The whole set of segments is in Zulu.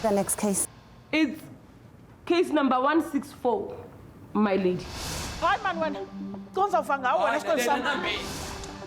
The next case. It's case number 164, my lady. Hayi man wena. Konzawufa ngawo wena siqolo sami.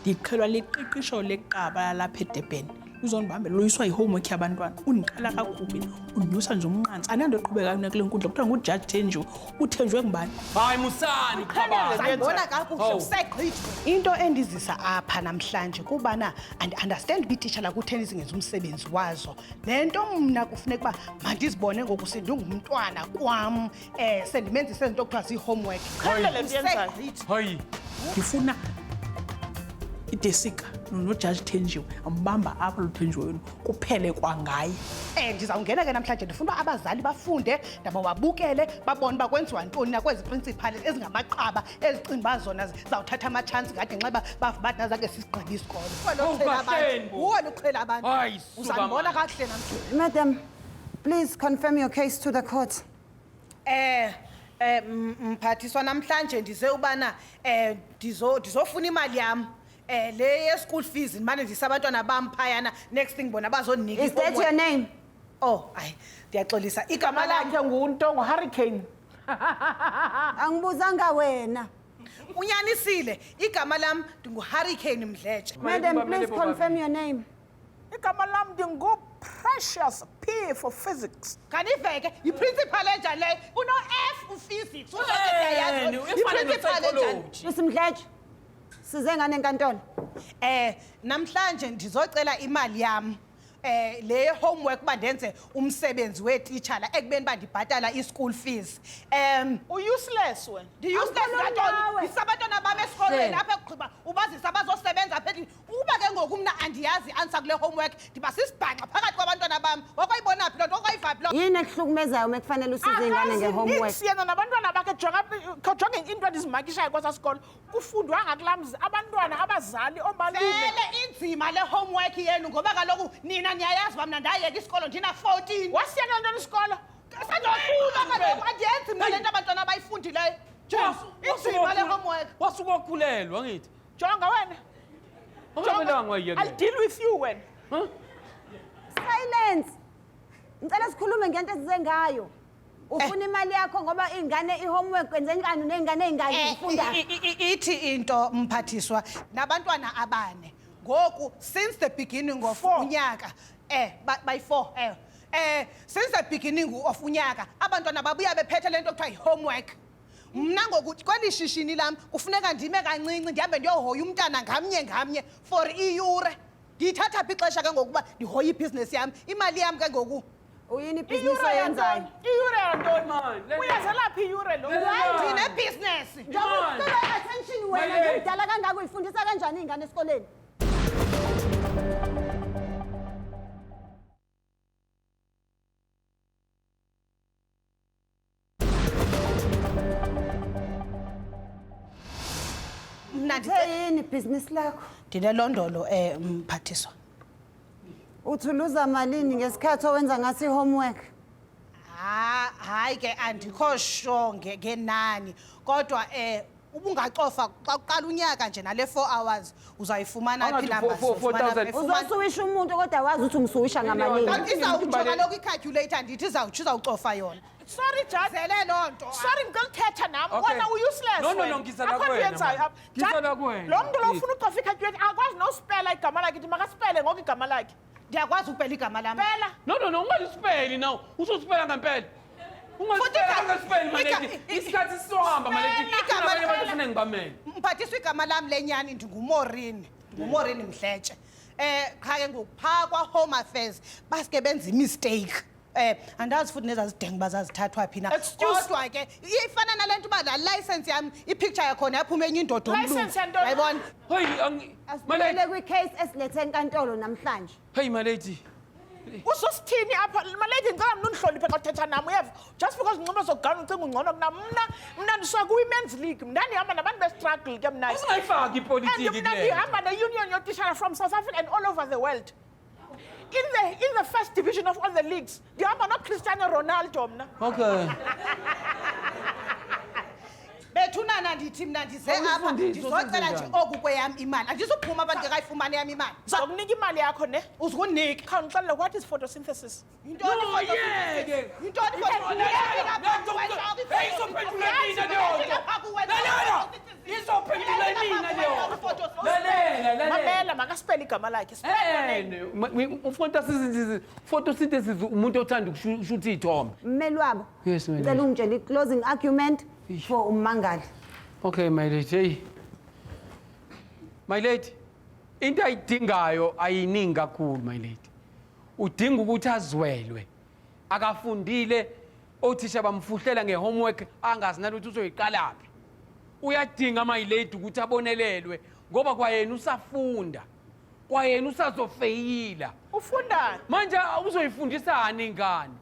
Ndiqhelwa liqeqesho leqaba lapha eDurban. Uzondibambela loyiswa ihomework yabantwana. Undiqala kakubi. Unyusa nje umnqantsi. Anando eqhubekayo kule nkundla kuthiwa nguJudge Thenjiwe. Uthenjwe ngubani? Hayi musani Khabana. Sanibona kakuhle usegqithi. Into endizisa apha namhlanje kubana and-understand bititshala kutheni singenza umsebenzi wazo. Lento mna kufuneka uba mandizibone ngoku sendingumntwana kwam sendimenzisa izinto kuthiwa zii-homework. Khabana le nto yenzayo. hayi Ngifuna idesika noJudge Thenjiwe ambamba apha loThenjiwe wenu kuphele kwangaye. Ndizawungena ke namhlanje ndifuna uba abazali bafunde ndaba wabukele babone uba kwenziwa ntoni na kwezi principal ezingamaqaba ezicinga uba zona zawuthatha amatshansi ngade nxa bava bathi nazake sisigqiba isikolo. Uwona uqhela abantu. Hayi, suka Uzandibona mani. kakuhle namhlanje. Madam, please confirm your case to the court. Mphathiswa namhlanje ndize ubana ndizofuna imali yam le ye-school fees ndimane ndisa abantwana bam phayana next thing bona bazonika Is that your name? Oh hayi ndiyaxolisa igama lakhe Lakhe nguNtongo Hurricane. Angibuzanga wena. unyanisile igama lam ndinguHurricane Mdletshe. Madam, please confirm your name. Igama lam ndingu-Precious P for physics. Kaniveke yiprincipal enjani leyo uno-F uphysics Yini, ufana no-psychology. Mr. Mdletshe, size ngane enkantolo. Namhlanje ndizocela imali yam le homework uba ndenze umsebenzi weetitshala ekubeni uba ndibhatala i-school fees. U-useless wena. Ndi-useless ngantoni ndisabantwana bam esikolweni apha ekugqiba ubazisa bazosebenza apha endlini. Uba ke ngoku mna andiyazi i-answer kule homework ndiba sisibhanqa phakathi kwabantwana bam. Wakwayibona phi loo nto wakwayivaphi loo. Yini ekuhlukumezayo mekufanele usize ingane nge-homework? Siyena nabantwana bakhe jonge into endizimakishayo kwesa sikolo. Kufundwa ngakulaa mzi abantwana abazali omalume. Vele inzima le homework yenu ngoba kaloku nina niyayazi uba mna ndayeka isikolo ndina 14. Wasiyeka ntoni isikolo? Sandofuna kaloku andiyenzi mna le nto abantwana abayifundileyo. Inzima le homework. wasuke wakhulelwa ngithi Jonga wena. I'll deal with you wena. Silence. Ngicela sikhulume ngento esize ngayo. Ufuna imali yakho ngoba ingane i-homework kwenze njani nezingane ezingaki zifunda? Ithi into mphathiswa nabantwana abane. Ngoku since the beginning of unyaka by 4 since the beginning of unyaka abantwana babuya bephethe lento kuthiwa yi-homework. Mna ngoku kweli shishini lam kufuneka ndime kancinci ndihambe ndiyohoya umntana ngamnye for iyure. Ndiyithatha phi ixesha ke ngokuba ndihoya ibhizinesi yam imali yam ke ngoku. Uyini ibhizinisi oyenzayo? Iyure yantoni? Uyazelaphi iyure lo? Ndinebhizinesi. Njengoba ucela attention wena ngidala kangaka uyifundisa kanjani ingane esikoleni? Mna Yini ibhizinisi lakho? ndinelondolo mphathiswa. Uthuluza malini ngesikhathi owenza ngaso i-homework? Hayi ke andikho sure ngenani kodwa ubungacofa xa uqala unyaka nje nale 4 hours uzayifumana phi numbers. Uzosuwisha umuntu kodwa wazi ukuthi umsuwisha ngamalini. Izawutsho kaloku i-calculator ndithi izawucofa yona. Sorry Judge. Zele loo nto. Sorry ngicela uthetha nam. Wena useless. No, ngizala kuwena. Ngizala kuwena. Lo muntu lo ufuna ucofa i-calculator akwazi nospela igama lakhe ithi makaspele ngoku igama lakhe. Ndiyakwazi ukupela igama lam. Pela. No, ungalisipeli naw usosipela ngempela ungasipeli malethi isikhathi sizohamba malethi abanye abantu ufuna ngibamele. Mphathiswa igama lam lenyani ndinguMorini Mdletshe. Qha ke ngoku phaa kwa-Home Affairs basike benza imistake. Andazi futhi nezazidenge bazazithathwa phi na. Kodwa ke ifana nale nto uba laa license yam ipicture yakhona yaphuma enye indoda omlungu. License yantoni? Yayibona? Hayi Asibuyele kwi-case esilethe enkantolo namhlanje. hayi malethi Usosithini apha malethi ngicela mna unihloniphe xa uthetha nam uyeva just because ngcono zokugana ucinga ungcono kuna mna ndisuka kwi-Women's League mna ndihamba nabantu bestruggle ke mna usingayifaki ipolitiki and mna ndihamba ne-union yotishala from South Africa and all over the world in the first division of all the leagues ndihamba noCristiano Ronaldo mna. Okay. Bethunana ndithi mna ndize apha ndizocela nje oku kweyam imali andizuphuma abantu ngekayifumane yam imali. Ndizakunika imali yakho ne Uzukunika. khawundixelele what is photosynthesis? Yintoni spell igama lakhe. Photosynthesis umuntu othanda ukushutha iy'thombe. Mmeli wabo. Yes, my Ngicela lady. ungitshele i-closing argument for ummangali. Okay, my lady. Hey. My lady, into ayidingayo ayiningi kakhulu, my lady. Udinga ukuthi azwelwe. Akafundile othisha bamfuhlela ngehomework angazi nalutho uzoyiqalaphi. Uyadinga my lady ukuthi abonelelwe ngoba kwayena usafunda. Kwayena usazofeyila. Ufundani? Manje uzoyifundisani ingane?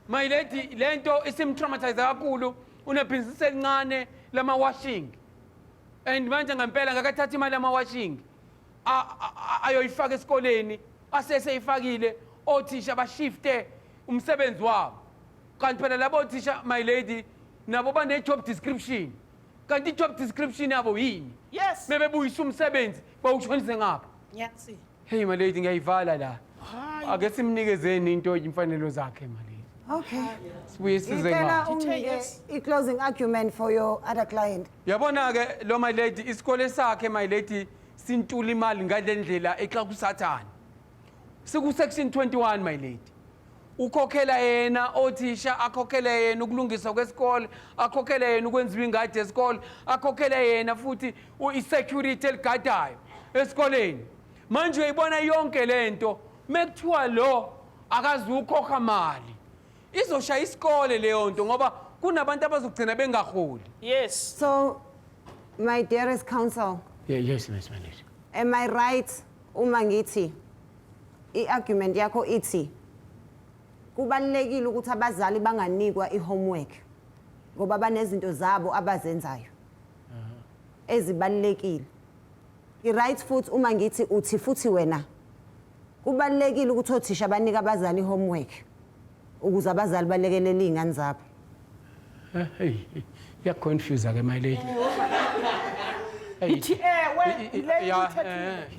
My lady, lento isimtraumatize kakhulu, unebhizinisi elincane lama washing. And manje ngempela ngakathatha imali yama washing. Ayoyifaka esikoleni, aseseyifakile othisha bashifte umsebenzi wabo. Kanti phela labo othisha my lady nabo bane job description. Kanti job description yabo yini? Yes. Bebebuyisa umsebenzi bawushonise ngapha. Ngiyazi. Hey my lady ngiyayivala la. Ake simnikezeni into imfanelo zakhe my lady. Okay. Sibuye size Ngicela ngapha. unginike i-closing argument for your other client. Yabona ke lo my lady isikole sakhe my lady sintula imali ngalendlela exa kusathana. Siku section 21 my lady. Ukhokhela yena othisha akhokhela yena ukulungisa kwesikole, akhokhela yena ukwenziwa ingadi esikole, akhokhela yena futhi i-security eligadayo esikoleni. Manje uyibona yonke lento mekuthiwa lo akazi ukhokha mali. Izoshaya isikole leyo nto ngoba kunabantu abazogcina bengaholi. Yes. So, my dearest counsel, Yes, Miss Manager. am I right uma ngithi i-argument yakho ithi kubalulekile ukuthi abazali banganikwa i-homework ngoba banezinto zabo abazenzayo ezibalulekile. I-right futhi uma ngithi uthi futhi wena kubalulekile ukuthi othisha banika abazali i-homework ukuze abazali balekelele iy'ngane zabo. Hey, confuse ke my lady. Ithi ewe le ithethe.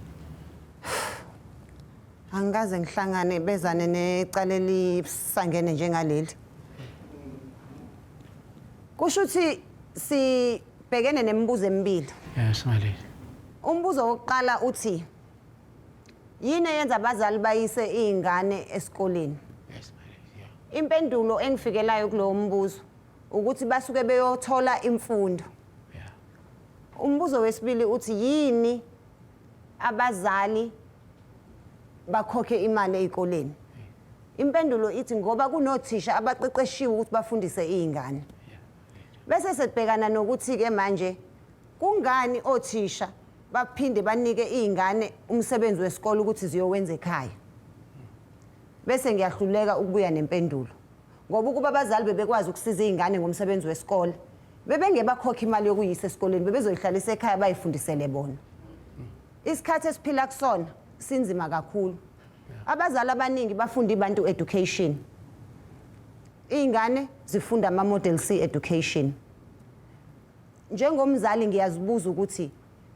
Angikaze ngihlangane bezane necala elisangene njengaleli. Kusho ukuthi sibhekene nemibuzo emibili. Yes, my lady. Umbuzo wokuqala uthi yini eyenza abazali bayise izingane esikoleni? Yes, my lady. Yeah. Impendulo engifikelayo kulo mbuzo ukuthi basuke beyothola imfundo. Yeah. Umbuzo wesibili uthi yini abazali bakhokhe imali ezikoleni? Impendulo ithi ngoba kunothisha abaqeqeshiwe ukuthi bafundise izingane. Bese sebhekana nokuthi ke manje kungani othisha baphinde banike izingane umsebenzi wesikole ukuthi ziyowenza ekhaya. Bese ngiyahluleka ukubuya nempendulo. Ngoba ukuba abazali bebekwazi ukusiza izingane ngomsebenzi wesikole, bebengebakhokha imali yokuyisa esikoleni, bebezoyihlalisa ekhaya bayifundisele bona. Isikhathi esiphila kusona sinzima kakhulu. Abazali abaningi bafunda ibantu education. Izingane zifunda ama model C education. Njengomzali ngiyazibuza ukuthi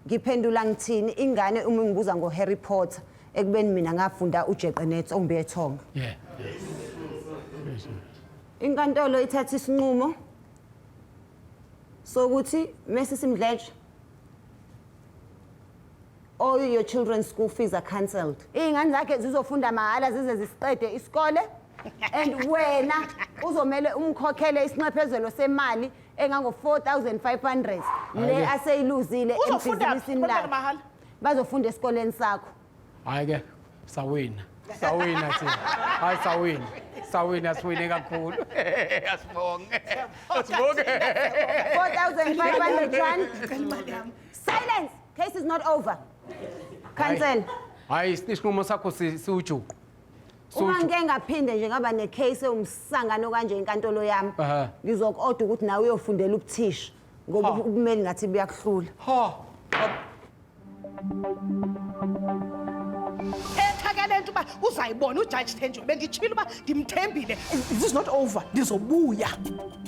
ngiphendula ngithini ingane uma ngibuza ngo Harry Potter ekubeni mina ngafunda uJeqenetho Ombethonga. Yeah. Inkantolo ithatha isinqumo sokuthi Mrs. Mdletshe all your children's school fees are cancelled. Izingane zakhe zizofunda mahala zize zisiqede isikole and wena uzomela umkhokhele isinxephezelo semali engango 4,500 le aseyiluzile emsizini lakhe. Bazofunda esikoleni sakho. Hayi ke sawina. Sawina thina. Hayi sawina. Sawina siwine kakhulu. Asibonge. Asibonge. 4,500 rand. Silence. Case is not over. Cancel. Hayi isinqumo sakho siwujuqu. Uma ngeke ngaphinde nje ngaba necase umsangano kanje inkantolo yami. Ngizokodwa ukuthi nawe uyofundela ubuthisha ngoba ubumeli ngathi buyakuhlula. Ha. Ethakele nto ba uzayibona uJudge Thenjwe bengitshila ba ngimthembile. This is not over. Ndizobuya.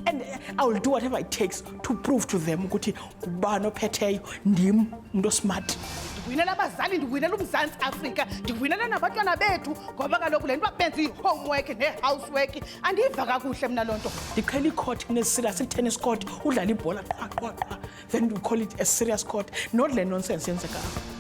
And I will do whatever it takes to prove to them ukuthi ubani ophetheyo ndim umuntu smart. Ndiwinela abazali, ndiwinela uMzantsi Afrika, ndiwinela nabantwana bethu ngoba kaloku le nto benza i-homework ne-housework andiva kakuhle mina lonto. Ndiqhela i-court neserious i-tennis court udlala ibhola qha qha qha. Then we call it a serious court. Not le nonsense yenzekayo.